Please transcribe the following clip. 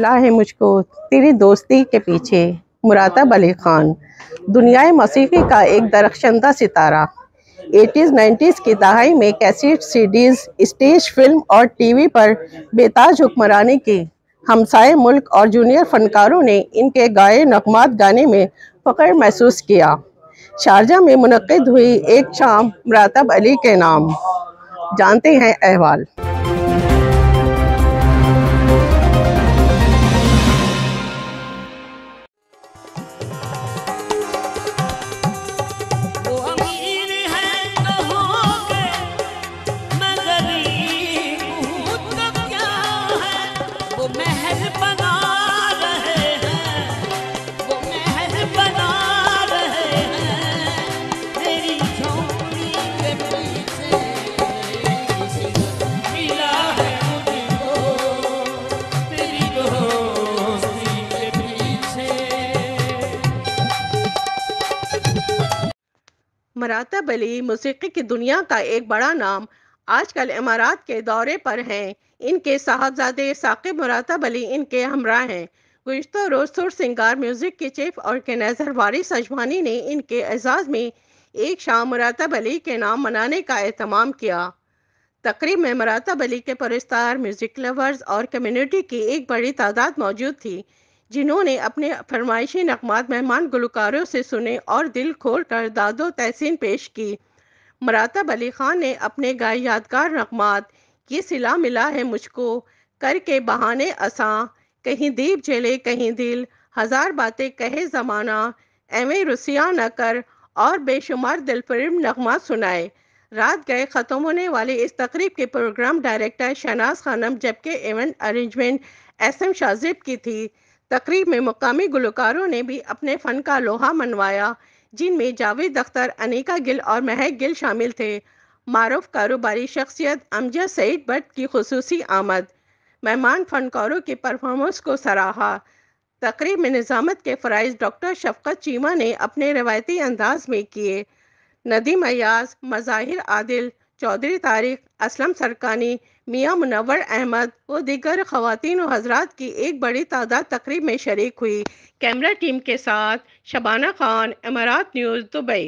मिला है मुझको तेरी दोस्ती के पीछे। मुराताब अली खान दुनियाए मौसीकी का एक दरख्शंदा सितारा। 80s 90s की दहाई में कैसेट, सीडीज, स्टेज, फिल्म और टीवी पर बेताज हुक्मरानी की। हमसाए मुल्क और जूनियर फनकारों ने इनके गाए नगमात गाने में फ़ख्र महसूस किया। शारजा में मुनक्किद हुई एक शाम मुराताब अली के नाम, जानते हैं अहवाल। मुराताब अली मौसीकी की दुनिया का एक बड़ा नाम आजकल इमारात के दौरे पर हैं। इनके साहबजादे साकिब मुराताब अली इनके हमरा हैं। गुज़िश्ता रोज़ सुर सिंगार म्यूज़िक के चीफ ऑर्गेनाइज़र वारिस अजमानी ने इनके एजाज़ में एक शाम मुराताब अली के नाम मनाने का एहतमाम किया। तकरीब में मुराताब अली के परस्तार, म्यूज़िक लवर्स और कम्युनिटी की एक बड़ी तादाद मौजूद थी, जिन्होंने अपने फरमाइशी नगमात मेहमान गुलकारों से सुने और दिल खोल कर दादो तहसीन पेश की। मुराताब अली खान ने अपने गाए यादगार नगमात ये सिला मिला है मुझको, करके बहाने असां, कहीं दीप जले कहीं दिल, हजार बातें कहे ज़माना, एवें रुसिया न कर और बेशुमार दिलफरेब नगमात सुनाए। रात गए ख़त्म होने वाले इस तकरीब के प्रोग्राम डायरेक्टर शहनाज खानम, जबकि इवेंट अरेंजमेंट SM शाजिब की थी। तकरीब में मुकामी गुलकारों ने भी अपने फ़न का लोहा मनवाया, जिनमें जावेद अख्तर, अनीका गिल और महक गिल शामिल थे। मारूफ कारोबारी शख्सियत अमजद सईद भट्ट की खुसूसी आमद, मेहमान फनकारों की परफॉर्मेंस को सराहा। तकरीब में निज़ामत के फ़राइज़ डॉक्टर शफ़क़त चीमा ने अपने रवायती अंदाज में किए। नदीम अय्याज, मज़ाहिर आदिल, चौधरी तारिक, असलम सरकानी, मियाँ मुनव्वर अहमद व दीगर ख़वातीन व हज़रात की एक बड़ी तादाद तकरीब में शरीक हुई। कैमरा टीम के साथ शबाना खान, इमारात न्यूज़, दुबई।